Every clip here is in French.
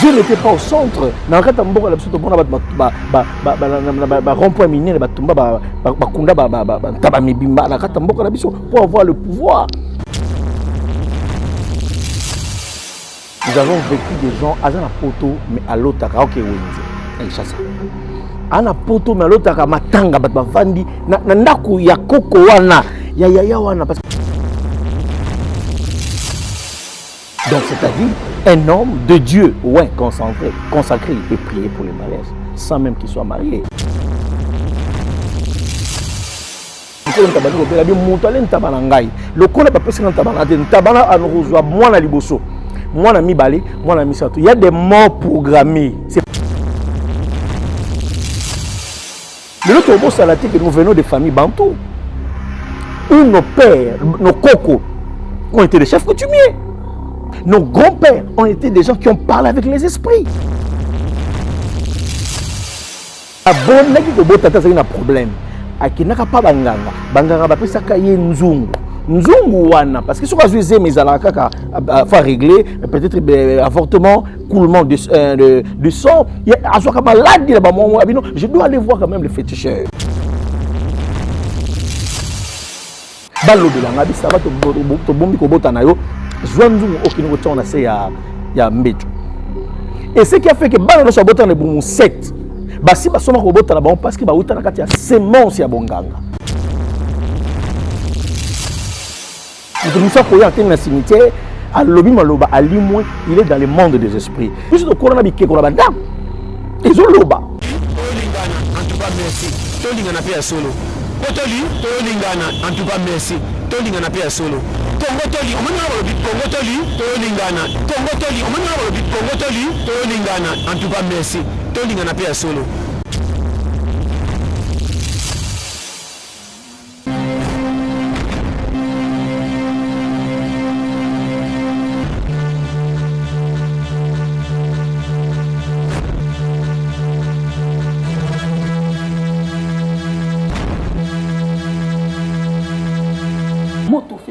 Dieu n'était pas au centre. Dans le cas de Mboka, rond-point minier, pour avoir le pouvoir. Nous avons vécu des gens à la poto, mais à l'autre, ok, oui, c'est ça. À la poto, mais à l'autre, à matanga, vandi, nandaku ya koko wana, ya wana. Donc, c'est-à-dire, un homme de Dieu, ouais, consacré, il peut prier pour les malaises, sans même qu'il soit marié. Il y a des morts programmés. Le autre mot, c'est que nous venons de familles bantoues, où nos pères, nos cocos, ont été des chefs coutumiers. Nos grands-pères ont été des gens qui ont parlé avec les esprits. C'est un problème. Akinaka pas banganga, banganga ba pesa ka ye nzungu. Nzungu wana parce que sur la juge mais à la kaka faut régler peut-être avortement, coulement de sang, il y a soit maladie là-bas je dois aller voir quand même le féticheur. Balo de la ngabi ça va to bombi ko botana yo, zwanzungu okino ko na se ya mbeto. Et ce qui a fait que balo so botana bon 7 basi basoma ko botana ba parce que ba utana kati ya semence ya bonganga. Nous sommes pour y entrer dans le cimetière, à l'objet maloba, à l'imoin, il est dans le monde des esprits. Plus de corona biké qu'on a bandam, ils ont loba. Tolingana, en tout cas merci. Tolingana pia solo. Kotoli, tolingana, en tout cas merci. Tolingana pia solo. Congo toli, on m'a dit Congo toli, tolingana. Congo toli, on m'a dit Congo toli, tolingana, en tout cas merci. Tolingana pia solo.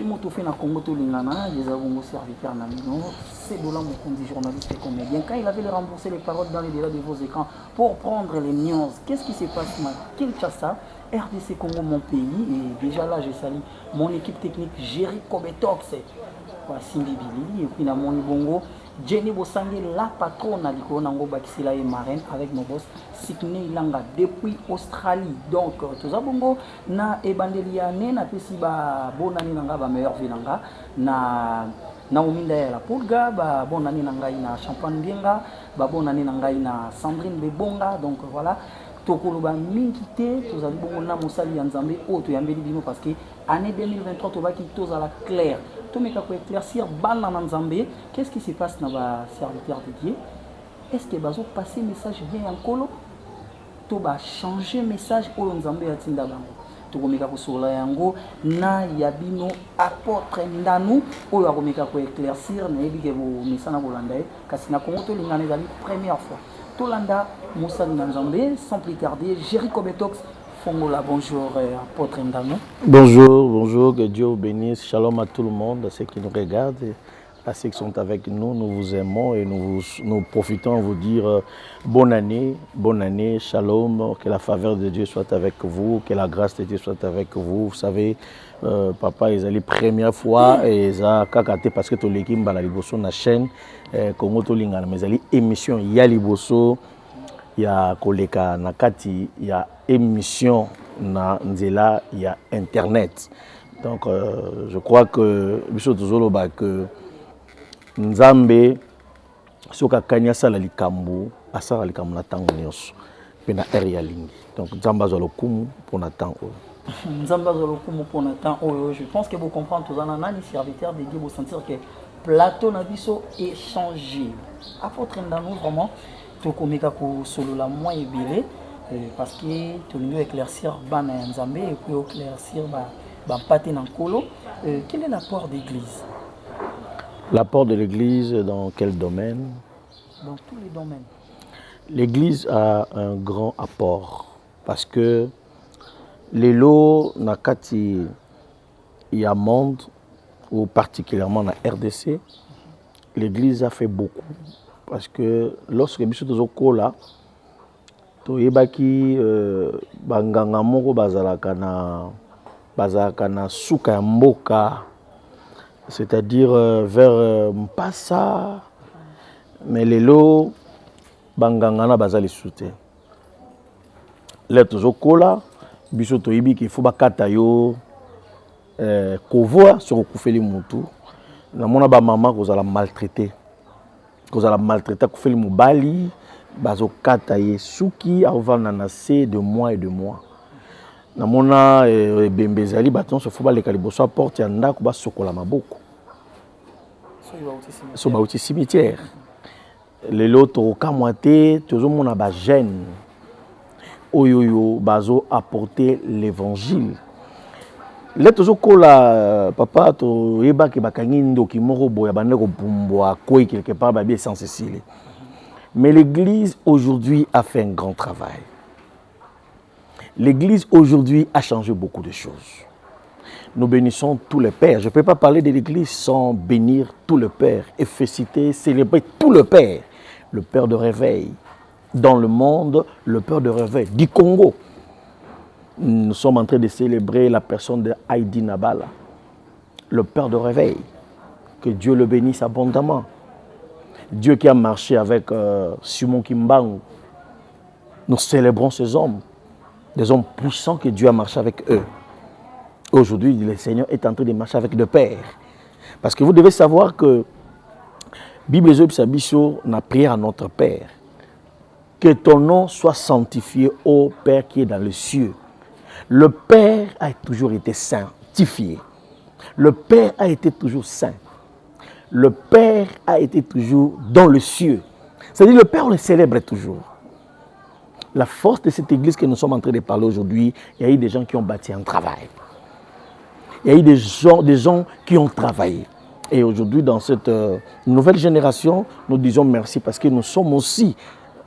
Moto fait na Congo Tolingana, les avons serviteurs Namino, c'est de là mon conduit journaliste et comédien. Quand il avait remboursé les paroles dans les délais de vos écrans pour prendre les news, qu'est-ce qui s'est passé à Kinshasa, RDC Congo, mon pays, et déjà là je salue mon équipe technique Jerry Kobetox, Cindy Billy, et puis na mon Bongo, Jenny Bosangue, la patronne à l'icône Nango Bakisila et Marraine avec nos boss Sydney Ilanga depuis Australie. Donc, tout ça bongo na ebandeliane na pesi ba bonani nanga ba meilleur vinanga na Naominda ya la Pulga ba bonani nanga ina Champagne Bienga ba bonani nanga ina Sandrine Bebonga. Donc voilà. Tokoloba minkité tous ali bongo na mosali ya Nzambe o to yambeli bino parce que année 2023 to baki tous à la claire. Tout mais pour éclaircir bana na Nzambe, qu'est-ce qui se passe dans ba serviteur de Dieu? Est-ce que bazo passer message bien en colo? To ba changer message au Nzambe ya tinda bango. To komeka ko sola yango na yabino apôtre ndanu o ya komeka ko éclaircir na yebi ke bo misana bolanda kasi na Congo to lingana ezali première fois. Tolanda Moussa Nzambe, sans plus tarder, Jerry Kobetox, Fongola, bonjour, apôtre Ndano. Bonjour, que Dieu vous bénisse. Shalom à tout le monde, à ceux qui nous regardent, à ceux qui sont avec nous. Nous vous aimons et nous profitons à vous dire bonne année, shalom, que la faveur de Dieu soit avec vous, que la grâce de Dieu soit avec vous. Vous savez, papa, ils allaient première fois et ils ont kakate parce que tous les qui m'ont liboso na chaîne Congo Tolingana, mais ils allaient émission ya liboso. Il y a Koleka Nakati, il y a émission na Nzela, il y a internet. Donc je crois que biso tozoloba que Nzambe soka kanya sala likambo asala likambo na tango nyonso pe na area lingi. Donc Nzamba zolo kumu pour na tango. Nzamba zolo kumu pour na tango. Je pense que vous comprenez tous en les serviteurs de Dieu vous sentir que plateau na biso est changé. Apôtre Ndano vraiment tokomeka ko solo la moins ebele parce que tu nous éclaircir bana Nzambe et puis éclaircir ba paté nan kolo. Quel est l'apport d'église? L'apport de l'église dans quel domaine? Dans tous les domaines. L'église a un grand apport parce que les lots nakati ya monde ou particulièrement na RDC, l'église a fait beaucoup parce que lorsque biso tozokola toyebaki banganga moko bazalaka na suka ya mboka, c'est-à-dire vers Mpasa, mais lelo banganga na bazali soute. Là tozokola biso toyebi qu'il faut bakata yo kovoa sur okufeli mutu. Na mona ba mama kozala maltraité. Kozala maltraité kufeli mobali bazo kata ye suki avana na se de mois et de mois. Na mona bembezali baton se faut ba le kaliboso porte ya ndako ba sokola maboko. So ba uti cimetière. Lelo to kamwate tozo mona ba jeune. Oyoyo bazo apporter l'évangile. Là toujours kola papa to yeba ke bakangi ndoki moko boya bande ko bumbwa koi quelque part ba bien sans Cécile. Mais l'église aujourd'hui a fait un grand travail. L'église aujourd'hui a changé beaucoup de choses. Nous bénissons tous les pères. Je ne peux pas parler de l'église sans bénir tous les pères et féliciter, célébrer tous les pères. Le père de réveil dans le monde, le père de réveil du Congo. Nous sommes en train de célébrer la personne de Heidi Nabala, le père de réveil. Que Dieu le bénisse abondamment. Dieu qui a marché avec Simon Kimbangu. Nous célébrons ces hommes, des hommes puissants que Dieu a marché avec eux. Aujourd'hui, le Seigneur est en train de marcher avec le Père. Parce que vous devez savoir que Bible Sabiso n'a prié à notre Père. Que ton nom soit sanctifié, ô Père qui est dans les cieux. Le Père a toujours été sanctifié. Le Père a été toujours saint. Le Père a été toujours dans le cieux. C'est-à-dire le Père, on le célèbre toujours. La force de cette église que nous sommes en train de parler aujourd'hui, il y a eu des gens qui ont bâti un travail. Il y a eu des gens qui ont travaillé. Et aujourd'hui, dans cette nouvelle génération, nous disons merci parce que nous sommes aussi,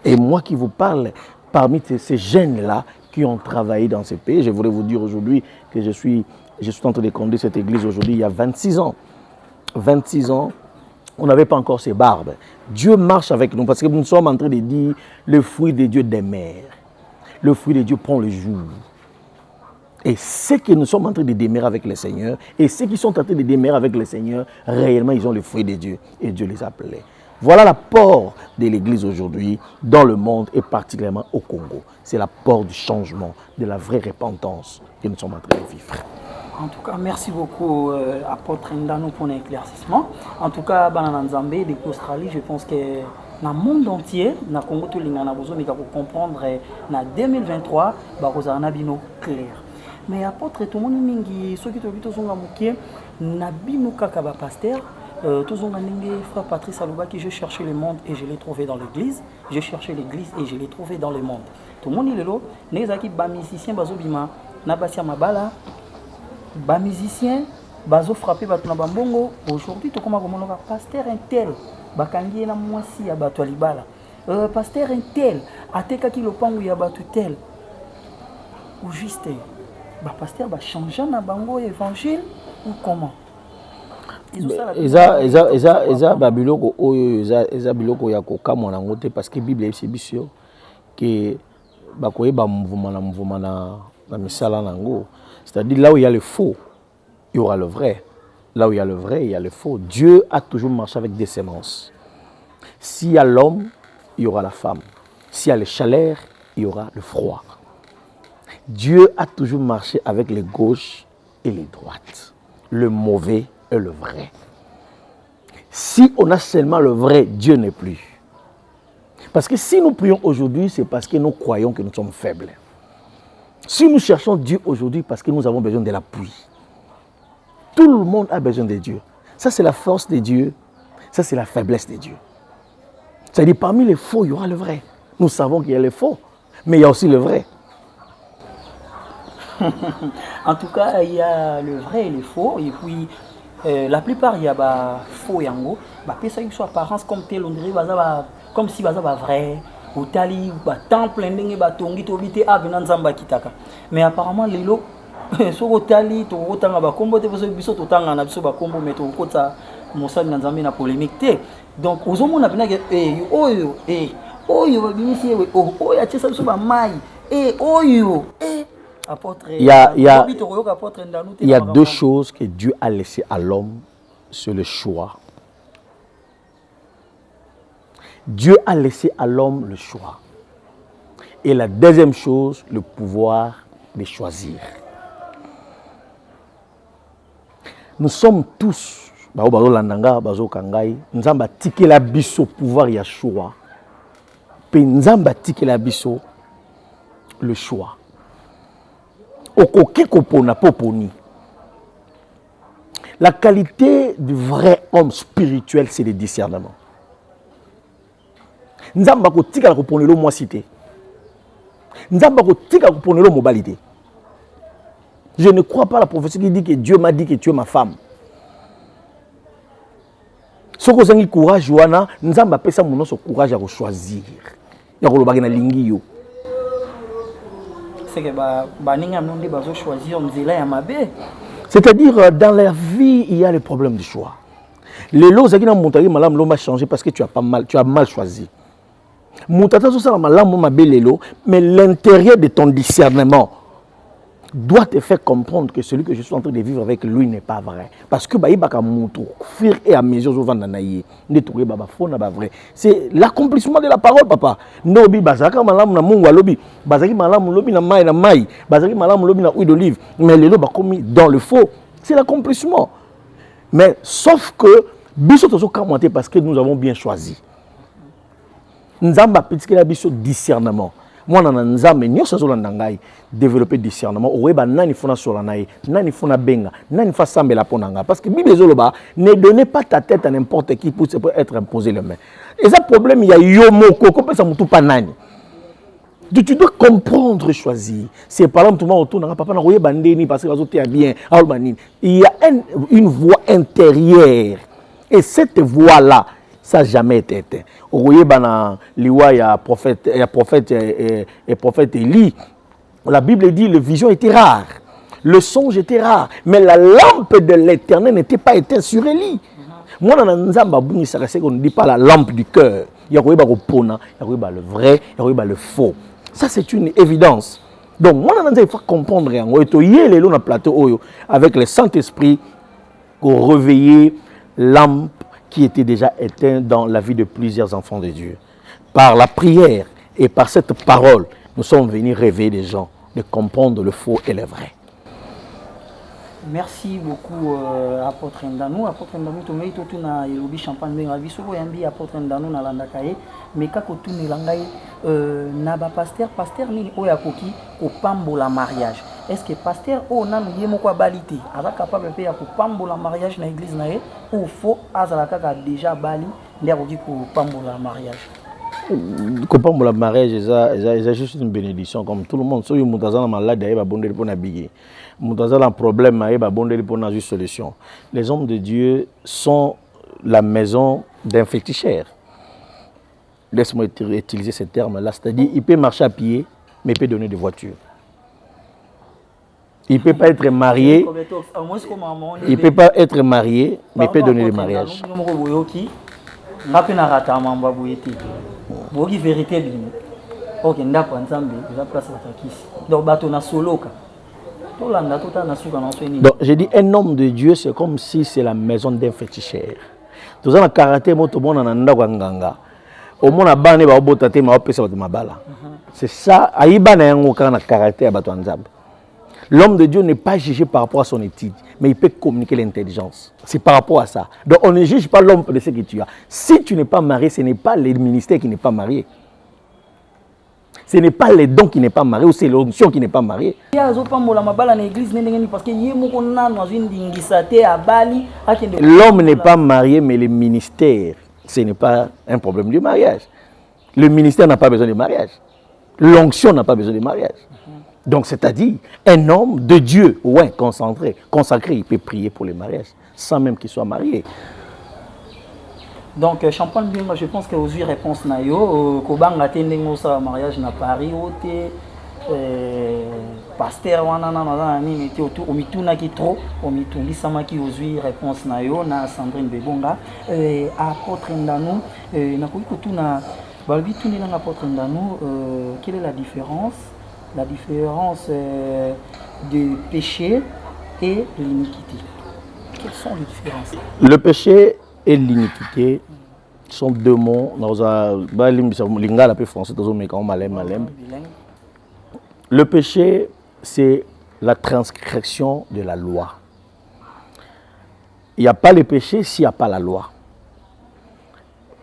et moi qui vous parle, parmi ces jeunes-là qui ont travaillé dans ces pays. Je voudrais vous dire aujourd'hui que je suis en train de conduire cette église aujourd'hui il y a 26 ans. 26 ans, on n'avait pas encore ces barbes. Dieu marche avec nous parce que nous sommes en train de dire le fruit de Dieu demeure. Le fruit de Dieu prend le jour. Et ceux que nous sommes en train de demeurer avec le Seigneur, et ceux qui sont en train de demeurer avec le Seigneur, réellement ils ont le fruit de Dieu et Dieu les appelait. Voilà l'apport de l'Église aujourd'hui dans le monde et particulièrement au Congo. C'est l'apport du changement, de la vraie repentance que nous sommes en train de vivre. En tout cas, merci beaucoup, apôtre Ndano, pour l'éclaircissement. En tout cas, Banana Nzambé, depuis l'Australie, je pense que dans le monde entier, dans le Congo, tout le monde pour comprendre, en 2023, il y a un bino clair. Mais apôtre, tout le monde mingi, ceux qui te disent que na bino kaka pasteur, tout le monde frère Patrice Alouba qui je cherchais le monde et je l'ai trouvé dans l'église. Je cherchais l'église et je l'ai trouvé dans le monde. Tout le monde est là, les qui ba musicien bazo bima, na basia mabala. Ba musicien bazo frapper bato na bambongo. Aujourd'hui to koma komonoka pasteur intel bakangi na mwasi ya bato libala. Pasteur intel ateka ki lopangu ya bato tel. Ou juste ba pasteur ba changer na bango évangile ou comment? Eza babiloko oyo eza biloko ya kokamwa na ngote parce que Bible c'est bisio que bakoyeba mvuma na misala nango. C'est-à-dire là où il y a le faux, il y aura le vrai. Là où il y a le vrai, il y a le faux. Dieu a toujours marché avec des semences. S'il y a l'homme, il y aura la femme. S'il y a le chaleur, il y aura le froid. Dieu a toujours marché avec les gauches et les droites. Le mauvais et le vrai. Si on a seulement le vrai, Dieu n'est plus. Parce que si nous prions aujourd'hui, c'est parce que nous croyons que nous sommes faibles. Si nous cherchons Dieu aujourd'hui, parce que nous avons besoin de l'appui. Tout le monde a besoin de Dieu. Ça, c'est la force de Dieu. Ça, c'est la faiblesse de Dieu. C'est-à-dire, parmi les faux, il y aura le vrai. Nous savons qu'il y a les faux, mais il y a aussi le vrai. En tout cas, il y a le vrai et le faux. Et puis, la plupart, il y a des faux yango. Ça y soit apparence comme tel, on dirait, comme si c'était vrai. Utali ba temple ndenge ba tongi to bité abina nzamba kitaka mais apparemment lelo so utali to otanga ba kombo te biso to tanga na biso ba kombo mais to kota mosali na nzambe na polémique te. Donc ozomona pena ke oyo babimisi oyo atiesa biso bamai oyo apôtre. Il y a deux choses que Dieu a laissées à l'homme, c'est le choix. Dieu a laissé à l'homme le choix. Et la deuxième chose, le pouvoir de choisir. Nous sommes tous, Nzamba tiki la biso pouvoir ya choix. Pe Nzamba tiki la biso le choix. Okoki kopona poponi. La qualité du vrai homme spirituel, c'est le discernement. Nzamba ko tika la koponelo moi cité. Nzamba ko tika koponelo mobilité. Je ne crois pas à la prophétie qui dit que Dieu m'a dit que tu es ma femme. Ce que vous courage, Joana, Nzamba pesa mon ce courage à choisir. Ya ko lobaki na lingi yo. C'est que baninga monde bazo choisir nzela ya mabe. C'est-à-dire dans la vie, il y a le problème du choix. Les lots qui n'ont montré malam l'homme a changé parce que tu as mal choisi. Moutata tout ça malam ma belle mais l'intérieur de ton discernement doit te faire comprendre que celui que je suis en train de vivre avec lui n'est pas vrai. Parce que c'est l'accomplissement de la parole, papa. Nobi bazaka malam na mungu lobi, bazaki malam lobi na mai, bazaki malam lobi na huile d'olive, mais les loba commis dans le faux. C'est l'accomplissement. Mais sauf que biso tozo commenter parce que nous avons bien choisi. Nzamba petite la biso discernement. Moi na nzambe nyoso zo landangai développer discernement oyeba nani fona sola nae nani fona benga nani fa sambela ponanga parce que bible ezoloba ne donnez pas ta tête à n'importe qui pour être imposé les mains. Et ça problème il y a yomoko ko pesa mutu pa nani. Tu dois comprendre et choisir. C'est par exemple tout le monde autour na papa na oyeba ndeni parce que bazote bien albanine. Il y a une voix intérieure et cette voix là ça n'a jamais été éteint. Au Royaume, il y a prophète Élie. La Bible dit que la vision était rare, le songe était rare, mais la lampe de l'Éternel n'était pas éteinte sur Élie. Moi, on ne dit pas la lampe du cœur. Il y a le vrai, il y a le faux. Ça, c'est une évidence. Donc, moi, il faut comprendre. Avec le Saint-Esprit, pour réveiller l'âme qui était déjà éteint dans la vie de plusieurs enfants de Dieu. Par la prière et par cette parole, nous sommes venus réveiller les gens, de comprendre le faux et le vrai. Merci beaucoup, apôtre Ndanou. Apôtre Ndanou, tu m'as dit que tu as eu champagne, mais tu as eu apôtre Ndanou na landakaye, mais quand tu as eu naba pasteur ni oyakoki au pambola mariage. Est-ce que pasteur o nanu yemoko balité ala capable de faire pour pambola mariage na église na ou faut azala kaka déjà bali nderoki pour pambola mariage? Pambola mariage c'est juste une bénédiction comme tout le monde. So yo mutazana malade ya ba bondeli pona bigi. Mutazana problème ya ba bondeli pona juste solution. Les hommes de Dieu sont la maison d'un féticheur. Laisse-moi utiliser ce terme-là, c'est-à-dire il peut marcher à pied mais il peut donner des voitures. Il ne peut pas être marié. Il ne peut pas être marié, mais il peut donner des mariages. Donc, j'ai dit un homme de Dieu, c'est comme si c'est la maison d'un féticheur. Tout ça, le caractère, c'est ça. L'homme de Dieu n'est pas jugé par rapport à son étude, mais il peut communiquer l'intelligence. C'est par rapport à ça. Donc on ne juge pas l'homme de ce que tu as. Si tu n'es pas marié, ce n'est pas le ministère qui n'est pas marié. Ce n'est pas les dons qui n'est pas marié ou c'est l'onction qui n'est pas mariée. L'homme n'est pas marié, mais le ministère, ce n'est pas un problème du mariage. Le ministère n'a pas besoin de mariage. L'onction n'a pas besoin de mariage. Donc, c'est-à-dire, un homme de Dieu, ouais, consacré, il peut prier pour les mariages, sans même qu'il soit marié. Donc, Champagne Binga, je pense que vous avez réponse na yo, Kobanga Tendengo sa mariage na Paris, pasteur wana na nini te autour omituna ki trop omituli sama ki ozui réponse na yo na Sandrine Bebonga apôtre Ndanu na koki kotuna balbi tuni na apôtre Ndanu quelle est la différence de péché et de l'iniquité? Quelles sont les différences? Le péché et l'iniquité sont deux mots. Le péché, c'est la transgression de la loi. Il n'y a pas le péché s'il n'y a pas la loi.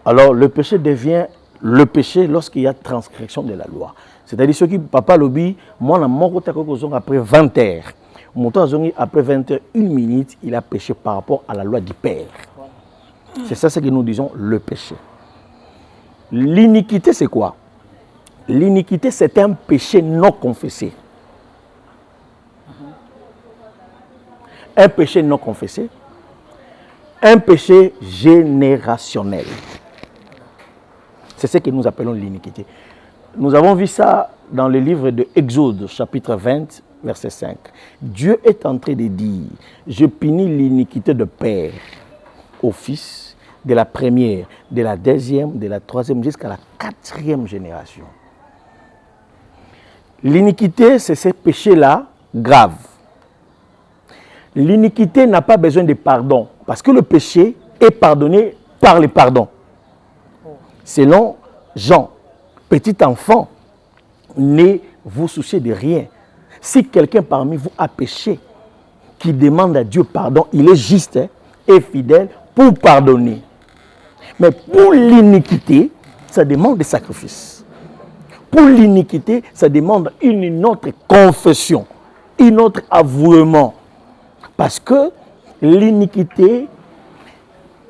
Alors le péché devient le péché lorsqu'il y a transgression de la loi. C'est-à-dire ce qui, papa lobby, moi, après 20 heures, après 21 minutes, il a péché par rapport à la loi du Père. C'est ça ce que nous disons, le péché. L'iniquité, c'est quoi? L'iniquité, c'est un péché non confessé. Un péché non confessé. Un péché générationnel. C'est ce que nous appelons l'iniquité. Nous avons vu ça dans le livre de Exode, chapitre 20, verset 5. Dieu est en train de dire, je punis l'iniquité de père au fils, de la première, de la deuxième, de la troisième, jusqu'à la quatrième génération. L'iniquité, c'est ces péchés-là graves. L'iniquité n'a pas besoin de pardon, parce que le péché est pardonné par le pardon. Selon Jean, petit enfant, ne vous souciez de rien. Si quelqu'un parmi vous a péché, qui demande à Dieu pardon, il est juste et fidèle pour pardonner. Mais pour l'iniquité, ça demande des sacrifices. Pour l'iniquité, ça demande une autre confession, un autre avouement. Parce que l'iniquité,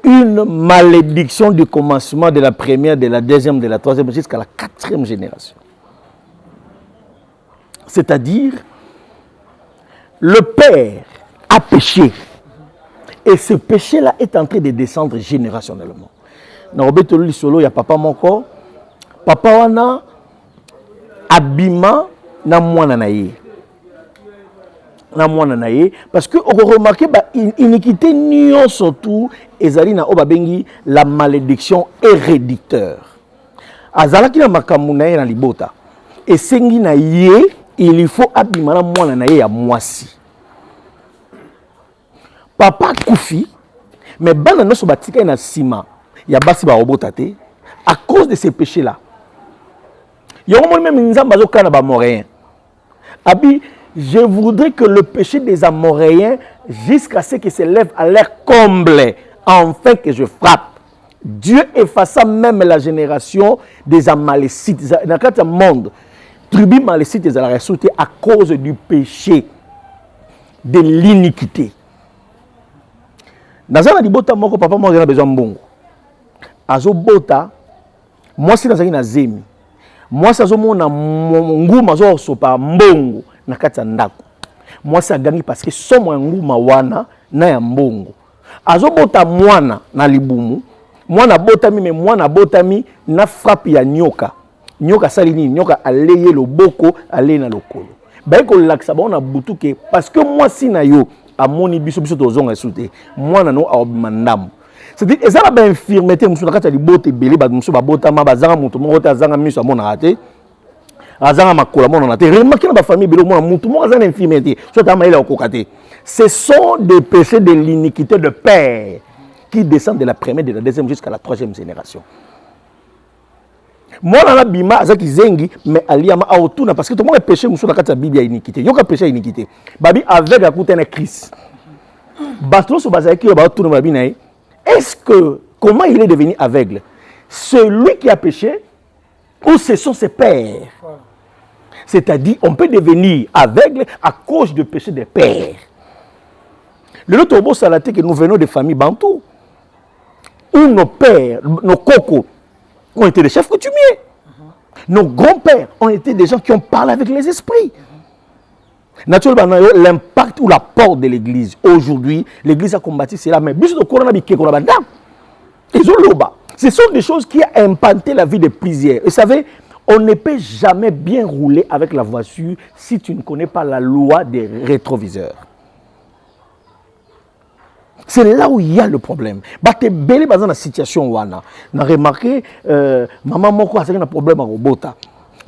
une malédiction du commencement de la première, de la deuxième, de la troisième, jusqu'à la quatrième génération. C'est-à-dire, le père a péché. Et ce péché-là est en train de descendre générationnellement. Dans Roberto Solo, il y a papa moko. Papa wana abima na mwana na ye. Na mwana na ye. Parce que on remarque iniquité nyon surtout ezali na obabengi la malédiction héréditaire. Azalaki na makambu na ye na libota. Esengi na ye, il faut abima na mwana na ye ya mwasi. Papa koufi, mais bana noso batika na sima ya basi ba robota te à cause de ces péchés là. Yongo même nzamba zo kana ba moréen. Abi, je voudrais que le péché des Amoréens jusqu'à ce qu'ils se lèvent à leur comble, enfin que je frappe. Dieu effaça même la génération des Amalécites dans le monde. Tribu Malécite est à cause du péché, de l'iniquité. Dans un libota moko papa moi j'ai besoin bongo. Azo bota moi si dans un zemi. Moi ça zo mona nguma zo sopa mbongo na kati ya ndako. Moi ça gangi parce que somo nguma wana na ya mbongo. Azo bota mwana na libumu. Mwana botami mais mwana botami na frappe ya nyoka. Nyoka sali ni nyoka aleye loboko aleye na lokolo. Ba ko laksa ba na butuke parce que moi si na yo amoni biso biso tozonga soute mwana no abimandam. C'est-à-dire ezala ba infirmité musu na kati ya libote belé ba musu ba botama bazanga mutu moko te azanga miso amona raté. Azanga makola mona na te. Remarquez dans ba famille belé mona mutu moko azanga infirmité. Soit amaila okokate. Ce sont des péchés de l'iniquité de père qui descendent de la première, de la deuxième jusqu'à la troisième génération. Moi, dans la bima, azaki zengi, mais aliyama aotuna parce que tout le monde est péché, monsieur, dans la Bible, il y a iniquité. Yoka péché, iniquité. Babi, avec la coûte de Christ. Batlo, so bazaki, aotuna babi nae. Est-ce que, comment il est devenu aveugle? Celui qui a péché, ou ce sont ses pères? C'est-à-dire, on peut devenir aveugle à cause du péché des pères. Le autre beau salaté que nous venons de familles bantou, où nos pères, nos cocos, ont été des chefs coutumiers. Nos grands-pères ont été des gens qui ont parlé avec les esprits. Naturellement, l'impact ou l'apport de l'église. Aujourd'hui, l'église a combattu cela, mais ce sont des choses qui ont impacté la vie de plusieurs. Vous savez, On ne peut jamais bien rouler avec la voiture si tu ne connais pas la loi des rétroviseurs. C'est là où il y a le problème. Tu es belé dans la situation où on a remarqué, maman moko a un problème avec Robota.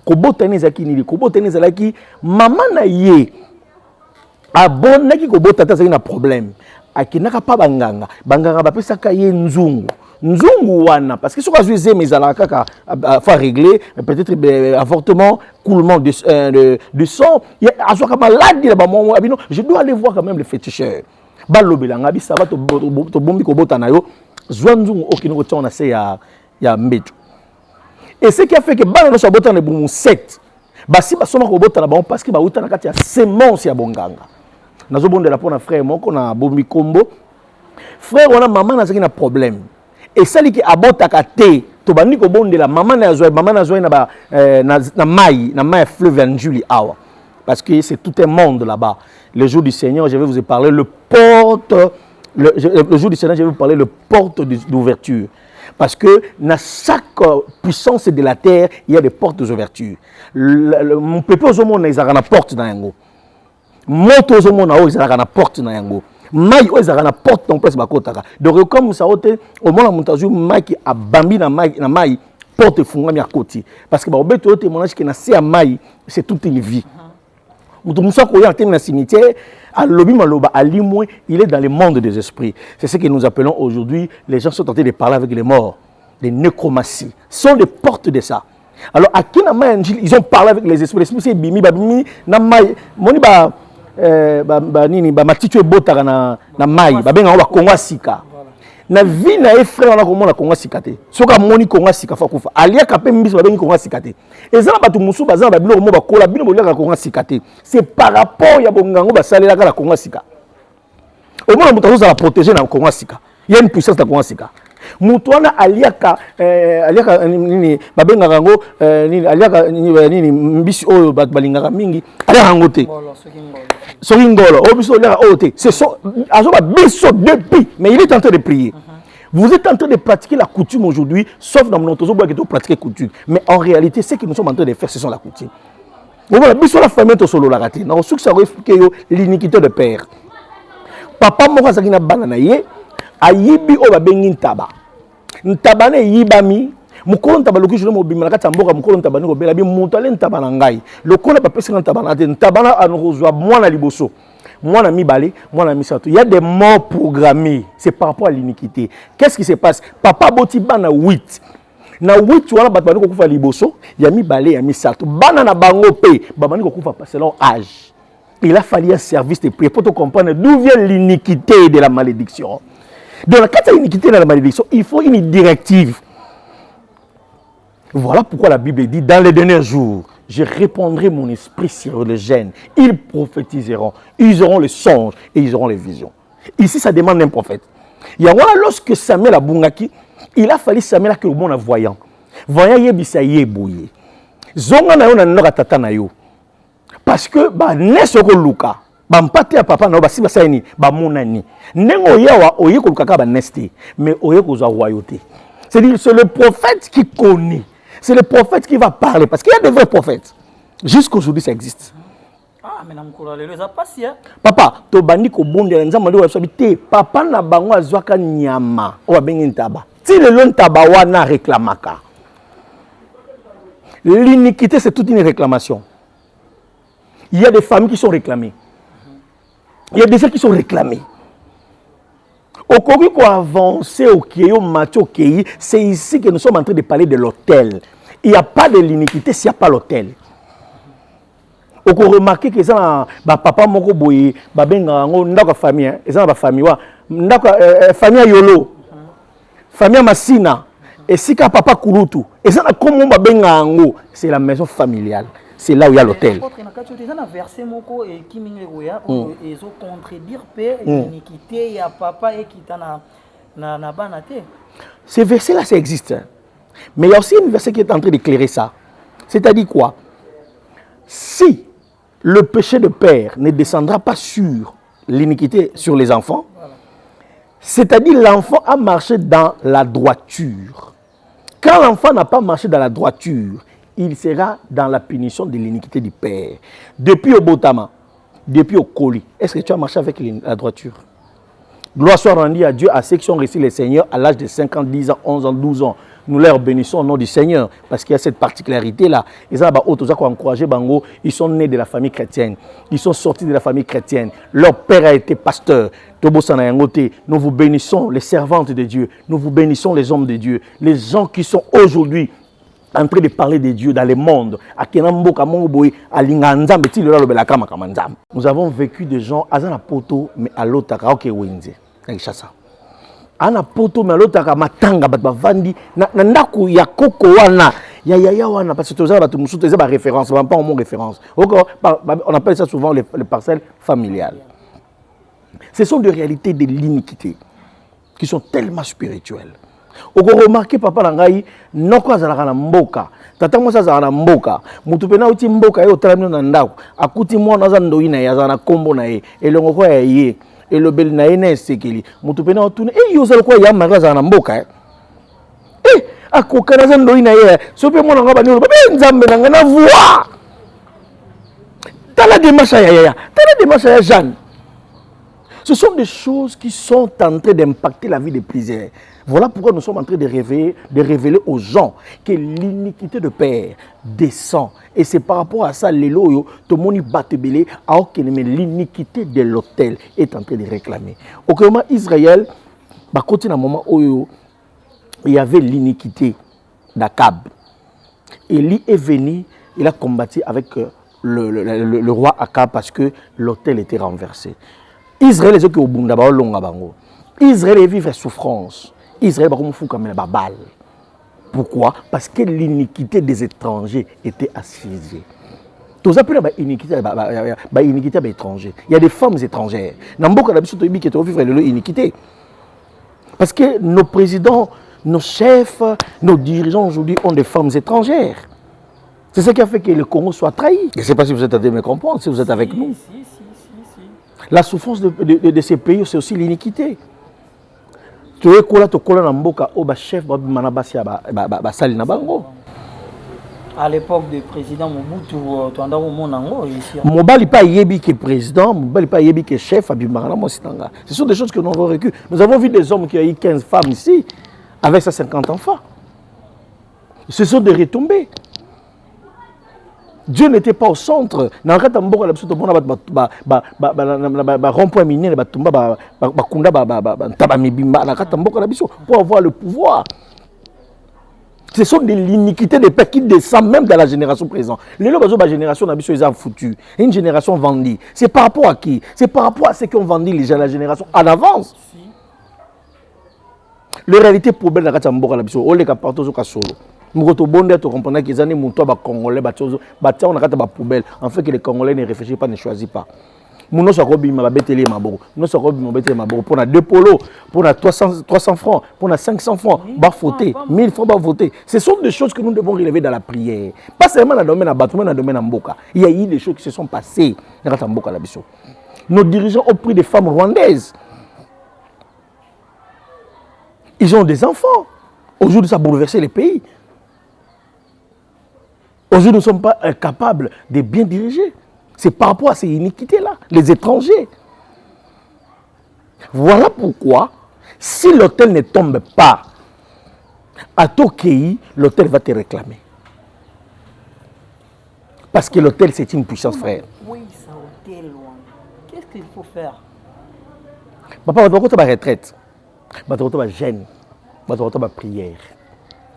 Robota n'est pas qui maman na ye abonaki Robota a un problème. Aki naka pa banganga ba pesa ka ye nzungu. Nzungu wana parce que ce que je disais mais ala kaka faut régler peut-être avortement coulement de sang il y a soit maladie là maman je dois aller voir quand même le féticheur. Balobelanga bisa ba to bombi ko bota na yo zwanzungu okino ko tona se ya mbeto. Et ce qui a fait que bana no so bota na bumu 7 basi ba soma ko bota na ba parce que ba uta na kati ya semence ya bonganga. Nazo bondela pona frère moko na bombi kombo. Frère wana maman na zaki na problème. Et celle qui abota kate to bandi ko bondela maman na zo na ba na mai fleuve Anjuli awa. Parce que c'est tout un monde là-bas. Le jour du Seigneur, je vais vous parler le jour du Seigneur, je vais vous parler le porte d'ouverture. Parce que dans chaque puissance de la terre, il y a des portes d'ouverture. Mon peuple aux hommes, ils ont une porte dans yango. Moto aux hommes, ils ont une porte dans yango. Mai ils ont une porte dans place bakotaka. Donc comme ça au moins montazu mai qui a bambi na mai porte fungami à côté. Parce que ba obeto témoignage que na c'est à mai, c'est toute une vie. Cimetière, il est dans le monde des esprits. C'est ce que nous appelons aujourd'hui, les gens sont tentés de parler avec les morts. Les nécromancies sont les portes de ça. Alors, à qui ils ont parlé avec les esprits. Les esprits, c'est Bimi, Babimi, Namai, Moni, Matitue Botara, Namai, Babenga, Konga Sika. Na vie na e frère na komona Konga sikate soka moni Konga sika fa kufa alia kapé mbiso ba bengi Konga sikate ezala batu musu bazala ba biloko mo ba kola bino bolia Konga sikate c'est par rapport ya bongango ba salela ka Konga sika au moins mutu za la protéger na Konga sika il y a une puissance na Konga sika mutu wana aliaka nini ba benga rango nini aliaka nini mbisi oyo balingaka mingi aliaka ngote Soringolo, c'est ça. Depuis, mais il est en train de prier. Vous êtes en train de pratiquer la coutume aujourd'hui, sauf dans notre zobo qui est pratiquer coutume. Mais en réalité, ce que nous sommes en train de faire, ce sont la coutume. Voilà, bisous la famille to solo la raté. Dans ce que ça expliqué l'iniquité de père. Papa moko zakina banana ye, ayibi o ba bengi ntaba. Ntaba ne yibami. Mukolo ntaba loki jolo mobima nakati mboka mukolo ntaba ni ko bela bi mutu ale ntaba na ngai lokona pa pesa ntaba na te ntaba na anozwa mwana liboso mwana mibale mwana misato il y a des morts programmés c'est par rapport à l'iniquité. Qu'est-ce qui se passe? Papa boti bana 8 na 8 wana bato bani ko kufa liboso ya mibale ya misato bana na bango pe babani ko kufa selon âge. Il a fallu un service de prière pour te comprendre d'où vient l'iniquité de la malédiction. Dans la cas de l'iniquité de la malédiction, il faut une directive. Voilà pourquoi la Bible dit, dans les derniers jours, je répandrai mon esprit sur les jeunes. Ils prophétiseront, ils auront les songes et ils auront les visions. Ici, ça demande un prophète. Il y a lorsque Samuel a bungaki, il a fallu Samuel que le bon voyant. Voyant yebisa yeboye. Zonga na yo na nora tata na yo. Parce que ba nesoko luka, ba mpate ya papa na ba siba saini, ba monani. Nengo yawa oye ko lukaka ba nesti, mais oye ko za royauté. C'est-à-dire c'est le prophète qui connaît. C'est le prophète qui va parler. Parce qu'il y a de vrais prophètes. Jusqu'aujourd'hui, ça existe. Ah, mais les pas papa, to bandi ko bonde na nzamba ndo sabité. Papa na bango azwaka nyama. O bengi ntaba. Ti le lon taba wana réclamaka. L'iniquité, c'est toute une réclamation. Il y a des familles qui sont réclamées. Il y a des gens qui sont réclamés. Au Congo, pour avancer au Kéo, c'est ici que nous sommes en train de parler de l'hôtel. Il n'y a pas de l'iniquité s'il n'y a pas l'hôtel. Au Congo, remarquez que ça, papa moko boye, babenga ngo ndaka famille, ça ba famille wa, ndaka famille yolo, famille Massina, et si ka papa Kulutu, et ça comme babenga ngo, c'est la maison familiale. C'est là où il y a l'hôtel. Ces versets-là, ça existe. Mais il y a aussi un verset qui est en train d'éclairer ça. C'est-à-dire quoi? Si le péché de père ne descendra pas sur l'iniquité, sur les enfants, c'est-à-dire l'enfant a marché dans la droiture. Quand l'enfant n'a pas marché dans la droiture, il sera dans la punition de l'iniquité du père. Depuis au Botama, depuis au Koli, est-ce que tu as marché avec la droiture? Gloire soit rendue à Dieu, à ceux qui ont reçu le Seigneur à l'âge de 5 ans, 10 ans, 11 ans, 12 ans. Nous leur bénissons au nom du Seigneur parce qu'il y a cette particularité-là. Ils sont nés de la famille chrétienne. Ils sont sortis de la famille chrétienne. Leur père a été pasteur. Nous vous bénissons les servantes de Dieu. Nous vous bénissons les hommes de Dieu. Les gens qui sont aujourd'hui en train de parler de Dieu dans le monde. Nous avons vécu des gens à Poto, mais à l'autre, ana poto mais l'autre matanga bavandi na ndaku ya koko wana ya wana parce que tous ça musutu c'est ba référence pas mon référence on appelle ça souvent les parcelles familiales. Ce sont des réalités de l'iniquité qui sont tellement spirituelles. Oko remarquer papa nangai noko azalaka na mboka tata mo azalaka na mboka mutu pena uti mboka yo talamino na ndaku akuti mwana za ndoina ya za na kombo na ye elongo ko ya ye et le bel naïne sekeli mutupena otune et yozal ko ya magaza na mboka akokana ndo ina ye sope mona ngaba ni ba nzambe na ngana voix tala démarche ya Jeanne. Ce sont des choses qui sont en train d'impacter la vie de plusieurs. Voilà pourquoi nous sommes en train de révéler aux gens que l'iniquité de père descend. Et c'est par rapport à ça, tout le monde batebele, alors que l'iniquité de l'autel est en train de réclamer. Au moment Israël, à un moment où il y avait l'iniquité d'Akab. Élie est venu, il a combattu avec le roi Akab parce que l'autel était renversé. Israël est au Bunda longa bango. Israël vit la souffrance. Israël va comme comme la balle. Pourquoi? Parce que l'iniquité des étrangers était assise. Tout ça peut être iniquité des étrangers. Il y a des femmes étrangères. Namboka d'habitude qui est vivre l'iniquité. Parce que nos présidents, nos chefs, nos dirigeants aujourd'hui ont des femmes étrangères. C'est ce qui a fait que le Congo soit trahi. Je ne sais pas si vous êtes à me comprendre, si vous êtes avec nous. La souffrance de ces pays, c'est aussi l'iniquité. Tu es chef à l'époque du président Mobutu, tu as ici. Mobali pas yebi qui est président, Mobali pas yebi qui est chef. Ce sont des choses que nous avons vécues. Nous avons vu des hommes qui ont eu 15 femmes ici, avec 50 enfants. Ce sont des retombées. Dieu n'était pas au centre. Pour avoir le pouvoir. Ce sont des iniquités des pères qui descendent même dans la génération présente. Les génération est foutue. Une génération vendue. C'est par rapport à qui? C'est par rapport à ceux qui ont vendu la génération en avance. La réalité problème dans la tu comprends qu'ils ont des Congolais, en fait que les Congolais ne réfléchissent pas, ne choisissent pas. Pour 2 polos, pour 300 francs, pour 500 francs, va voter, 1000 francs, va voter. Ce sont des choses que nous devons relever dans la prière. Pas seulement dans le domaine de bâtiment, dans le domaine de Mboka. Il y a eu des choses qui se sont passées dans Mboka. Nos dirigeants ont pris des femmes rwandaises. Ils ont des enfants. Aujourd'hui, ça a bouleversé les pays. Aujourd'hui, nous ne sommes pas capables de bien diriger. C'est par rapport à ces iniquités-là, les étrangers. Voilà pourquoi, si l'autel ne tombe pas, à Tokei, l'autel va te réclamer. Parce que l'autel, c'est une puissance, frère. Oui, ça hôtel. Qu'est-ce qu'il faut faire? Papa, tu vas retraite. Tu vas gêne. Tu vas prière.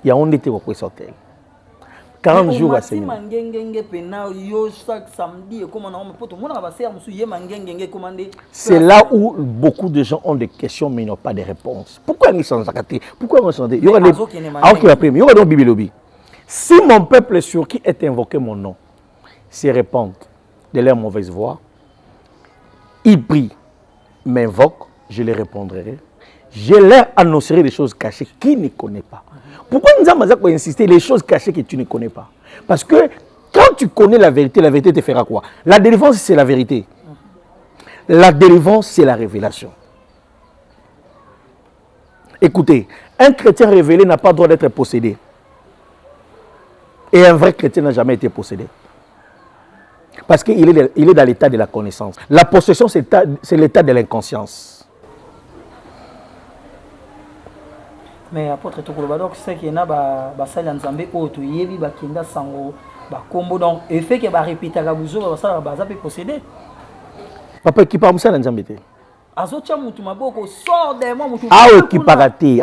Il y a un été au hôtel. 40 jours à Seigneur. C'est là où beaucoup de gens ont des questions mais n'ont pas de réponses. Pourquoi ils sont zacatés? Pourquoi ils sont zacatés? Il y aura des bibelobi. Si mon peuple sur qui est invoqué mon nom se répandent de leur mauvaise voix, ils prient, m'invoquent, je les répondrai. Je leur annoncerai des choses cachées qu'ils ne connaissent pas. Pourquoi nous avons insisté les choses cachées que tu ne connais pas? Parce que quand tu connais la vérité te fera quoi? La délivrance, c'est la vérité. La délivrance, c'est la révélation. Écoutez, un chrétien révélé n'a pas le droit d'être possédé. Et un vrai chrétien n'a jamais été possédé. Parce qu'il est dans l'état de la connaissance. La possession, c'est l'état de l'inconscience. Mais apôtre Tokolo c'est qu'il y a des salles en Zambie où tu y es, des kinda sango, des combos. Donc, le fait que répéter à Gabouzo, ça peut posséder. Papa, qui parle de ça en Zambie? Azotia mutu maboko sort des mots mutu. Ah qui paraté.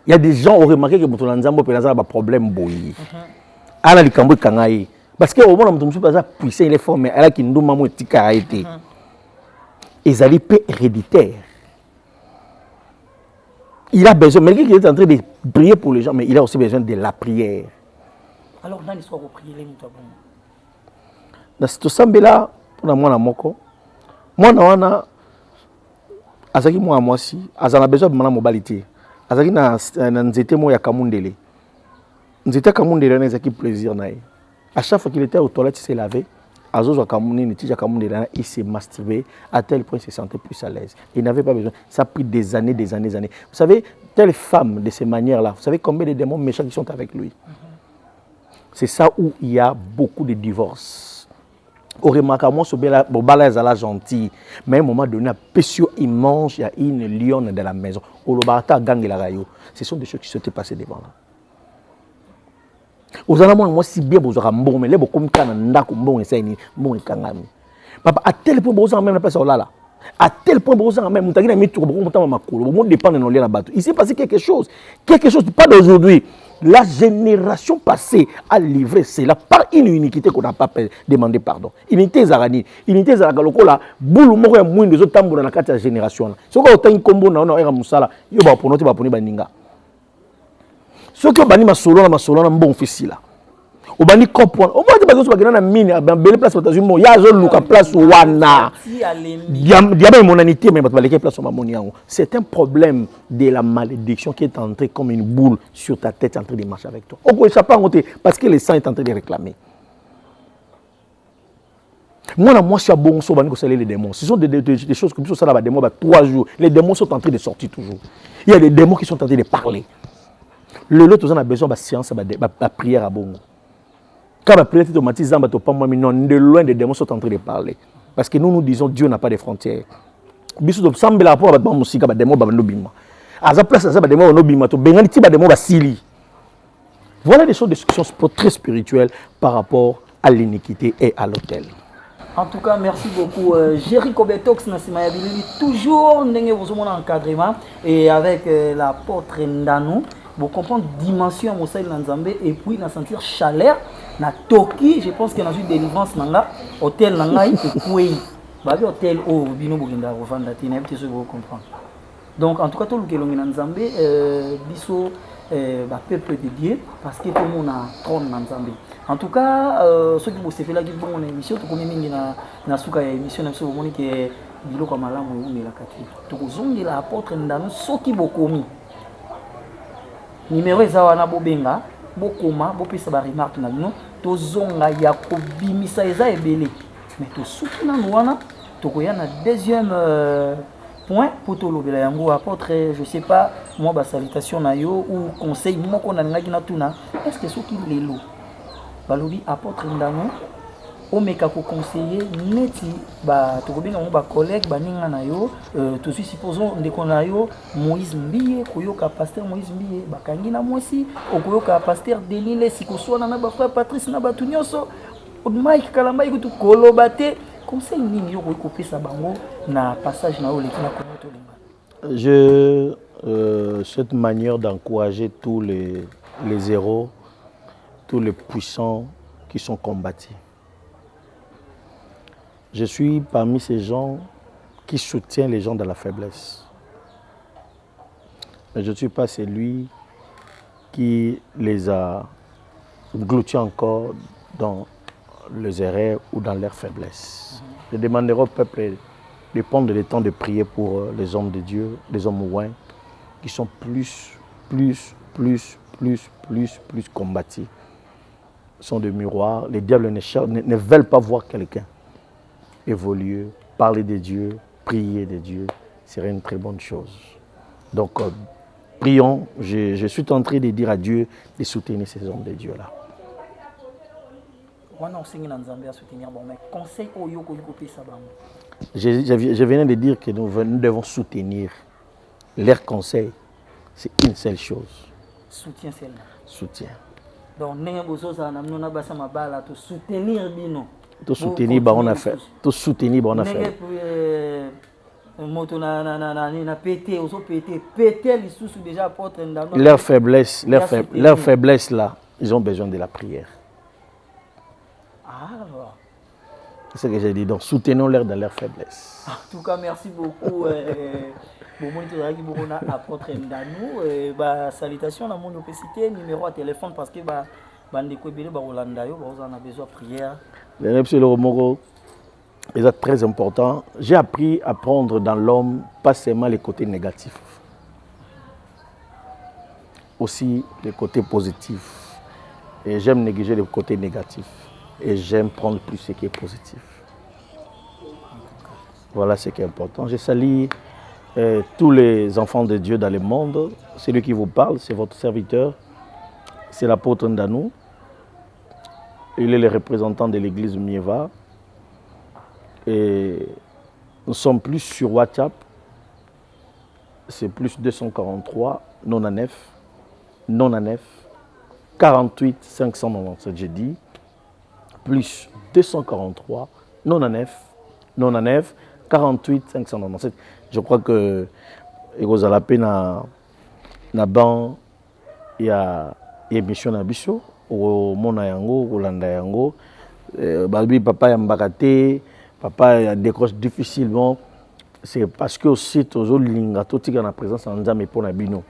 Il y a des gens qui ont remarqué que mutu Nzambo peut avoir des problèmes boyi. Ala likambo kangai. Parce que au moment où mutu pas puissant il est fort mais ala qui nduma mo tika été. Ezali peu héréditaire. Il a besoin, malgré qu'il est en train de prier pour les gens, mais il a aussi besoin de la prière. Alors, dans l'histoire, vous priez les moutons. Dans ce sambela, pour moi, moi, azaki moi moi si, azana besoin de mana mobilité. Azaki na nzete mo ya kamundele. Nzete kamundele na ezaki plaisir nae. À chaque fois qu'il était aux toilettes, il s'est lavé. Azozo kamundele, kamundele, il s'est masturbé à tel point qu'il se sentait plus à l'aise. Il n'avait pas besoin. Ça a pris des années. Vous savez, telle femme de ces manières-là, vous savez combien de démons méchants qui sont avec lui. C'est ça où il y a beaucoup de divorces. Au remarquement, ce bala est gentil, mais à un moment donné, il mange, il y a une lionne dans la maison. Ce sont des choses qui se sont passées devant là. Aux alentours, moi, si bien vous aurez bon, mais les beaucoup bon papa, à tel point, vous avez même la place là. À tel point, vous avez même il s'est passé quelque chose, pas d'aujourd'hui. La génération passée a livré cela par une uniquité qu'on n'a pas demandé pardon. Unité Zarani, unité Zaragalokola, boulou moko ya mwindi zo tambola na kati ya génération. Soko otangi kombo na ona era musala, yo ba ponote ba poni baninga. Soko bani masolo na mbon fisila. Obani kopwana. Obani bazo so bagena na mine ba belle place batazui mo ya zo luka place wana. Diaba monanité mais bato baleke place ma moni yango. C'est un problème de la malédiction qui est entrée comme une boule sur ta tête en train de marcher avec toi. Oko échappe en côté parce que le sang est en train de réclamer. Moi je suis bon so bani ko saler les démons. Ce sont des choses comme ça là ba démons ba 3 jours. Les démons sont en train de sortir toujours. Il y a des démons qui sont en train de parler. Le lot on a besoin de science ba prière à bongo. Quand la prière est automatisée, de loin des démons sont en train de parler. Parce que nous disons Dieu n'a pas de frontières. Voilà des choses de discussion très spirituelles par rapport à l'iniquité et à l'autel. En tout cas, merci beaucoup. Jericho Betox, toujours en encadrement et avec l'apôtre Ndano. Pour comprendre la dimension de Nzambé et puis sentir chaleur. Na Toki, je pense qu'il y a une délivrance dans l'hôtel et puis hôtel au Bino Bourinda, au Vandatina, vous comprendre. Donc, en tout cas, tout le qui est dans Nzambé, biso peuple de Dieu, parce que tout le monde a trône dans Nzambé. En tout cas, ceux qui vous fait là, qui vont en émission, tout le monde na suka émission, même si vous voyez que bilo comme là, vous avez la carte. Tout le monde est l'apôtre Ndano, ceux qui vous commis. Numéro ezawana bobenga bokoma bopesa ba remarque na bino tozonga ya kobimisa eza ebele mais to souki na wana tokoya na deuxième point pour tolobela yango apôtre je sais pas moi ba salutation na yo ou conseil moko na ngaki na tuna est-ce que souki lelo balobi apôtre Ndano omeka ko conseiller neti ba tokobenga mo ba collègue baninga na yo to suis supposons ndeko na yo Moïse Mbiye koyoka pasteur Moïse Mbiye bakangi na mwasi okoyoka pasteur Delile sikoswana na ba frère Patrice na batu nyonso Mike Kalamba ikutu kolobate conseil nini yo ko pesa bango na passage na yo leki na komoto linga. Cette manière d'encourager tous les héros, tous les puissants qui sont combattus. Je suis parmi ces gens qui soutiennent les gens dans la faiblesse. Mais je ne suis pas celui qui les a engloutis encore dans les erreurs ou dans leur faiblesse. Je demanderai au peuple de prendre le temps de prier pour les hommes de Dieu, les hommes ouins, qui sont plus combattus. Ils sont des miroirs. Les diables ne veulent pas voir quelqu'un évoluer, parler de Dieu, prier de Dieu, serait une très bonne chose. Donc, prions. Je suis en train de dire à Dieu de soutenir ces hommes de Dieu-là. Je venais de dire que nous devons soutenir. Leur conseil, c'est une seule chose. Soutien seulement. Soutien. Donc, nous avons soutenir Bino. Tout soutenir, on a fait. Tout soutenir, on a fait. Leur faiblesse là, ils ont besoin de la prière. Alors. C'est ce que j'ai dit. Donc, soutenons-leur dans leur faiblesse. En tout cas, merci beaucoup. Apôtre Ndanou. Salutations à mon opacité, numéro à téléphone parce que Bandeko Bele Barolandayo, on a besoin de prière. Le Romoro, c'est très important. J'ai appris à prendre dans l'homme pas seulement les côtés négatifs, aussi les côtés positifs. Et j'aime négliger les côtés négatifs. Et j'aime prendre plus ce qui est positif. Voilà ce qui est important. Je salue tous les enfants de Dieu dans le monde. Celui qui vous parle, c'est votre serviteur. C'est l'apôtre Ndanou. Il est le représentant de l'église Mieva. Et nous sommes plus sur WhatsApp. C'est plus 243 99 48 597, j'ai dit. Plus 243 99 48 597. Je crois que vous avez la peine na ban il y a émission na biso au mona yango olanda yango babi papa ya mbakate papa ya décroche difficilement. C'est parce que aussi toujours linga totika na présence en Nzambe pour na bino.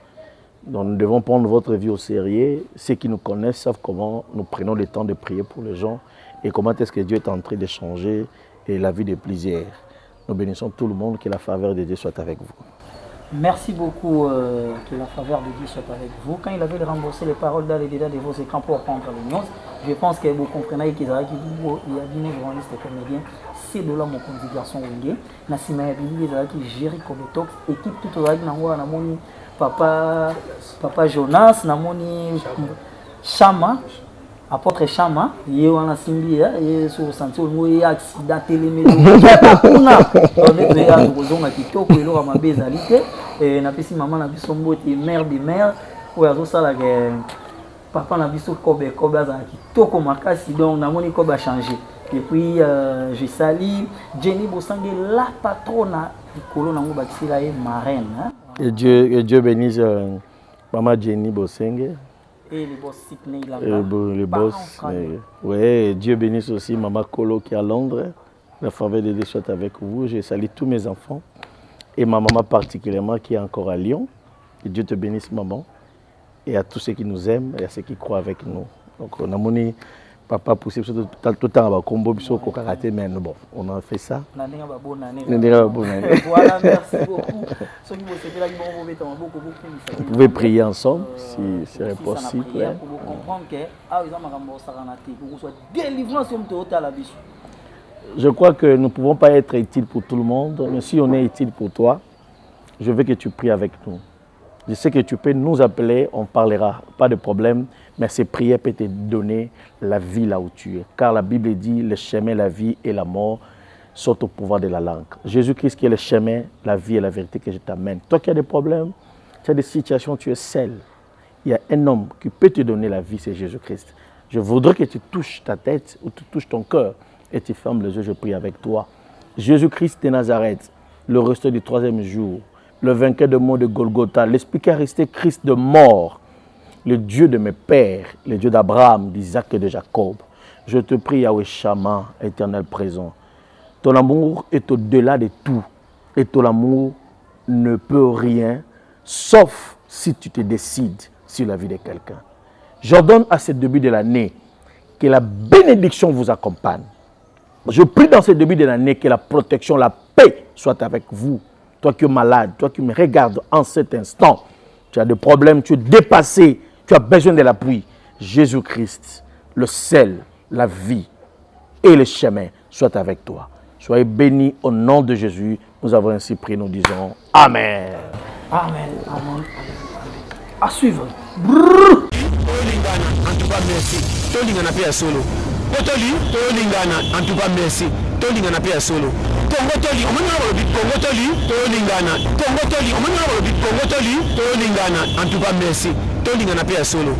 Donc nous devons prendre votre vie au sérieux. Ceux qui nous connaissent savent comment nous prenons le temps de prier pour les gens et comment est-ce que Dieu est en train de changer et la vie de plusieurs. Nous bénissons tout le monde, que la faveur de Dieu soit avec vous. Merci beaucoup, que la faveur de Dieu soit avec vous. Quand il avait remboursé les paroles dans les détails de vos écrans pour prendre les news, je pense que vous comprenez qu'il y a bien un journaliste comédien, c'est de là mon conduit garçon Wenge. Nassima Yabili, qui gère Kobetok, équipe tout au monde, Papa Jonas, Namoni Chama, apôtre Chama, il y a un simbi, il y a sur santé, il y a accident télémédic. On est à Rosona qui toque, il y a ma bézalité, et n'a pas si maman n'a pas son mot, mère de mère, ou à ça la papa n'a pas son Kobe qui toque au macassi, donc Namoni Kobe a changé. Et puis je salue Jenny Bosangue, la patronne du colon Namou Baksila et marraine. Et Dieu bénisse Maman Jenny Bosengue. Et les boss Sydney le boss. Oui, Dieu bénisse aussi Maman Kolo qui est à Londres. La faveur de Dieu soit avec vous. Je salue tous mes enfants. Et ma maman particulièrement qui est encore à Lyon. Que Dieu te bénisse, maman. Et à tous ceux qui nous aiment et à ceux qui croient avec nous. Donc on a moni papa poussé tout le temps à combo biso ko karaté mais bon, on a fait ça. Voilà, merci beaucoup. Vous pouvez prier ensemble si c'est possible. Pour vous comprendre que je crois que nous ne pouvons pas être utiles pour tout le monde, mais si on est utile pour toi, je veux que tu pries avec nous. Je sais que tu peux nous appeler, on parlera, pas de problème, mais ces prières peuvent te donner la vie là où tu es. Car la Bible dit, le chemin, la vie et la mort sont au pouvoir de la langue. Jésus-Christ qui est le chemin, la vie et la vérité que je t'amène. Toi qui as des problèmes, tu as des situations, tu es seul. Il y a un homme qui peut te donner la vie, c'est Jésus-Christ. Je voudrais que tu touches ta tête ou tu touches ton cœur et tu fermes les yeux, je prie avec toi. Jésus-Christ de Nazareth, le restant du troisième jour, le vainqueur de mort de Golgotha, l'esprit qui a resté Christ de mort, le Dieu de mes pères, le Dieu d'Abraham, d'Isaac et de Jacob. Je te prie, Yahweh Shama, éternel présent. Ton amour est au-delà de tout. Et ton amour ne peut rien, sauf si tu te décides sur la vie de quelqu'un. J'ordonne à ce début de l'année que la bénédiction vous accompagne. Je prie dans ce début de l'année que la protection, la paix soit avec vous. Toi qui es malade, toi qui me regardes en cet instant, tu as des problèmes, tu es dépassé, tu as besoin de l'appui. Jésus-Christ, le sel, la vie et le chemin soient avec toi. Soyez bénis au nom de Jésus. Nous avons ainsi prié, nous disons Amen. Amen. Amen. À suivre. En tout cas, merci. Kotoli, Tolingana, en tout cas merci. Tolingana Pia Solo. Congo Toli, on m'a dit Congo Toli, Tolingana. Congo Toli, on m'a dit Congo Toli, Tolingana, en tout cas merci. Tolingana Pia Solo.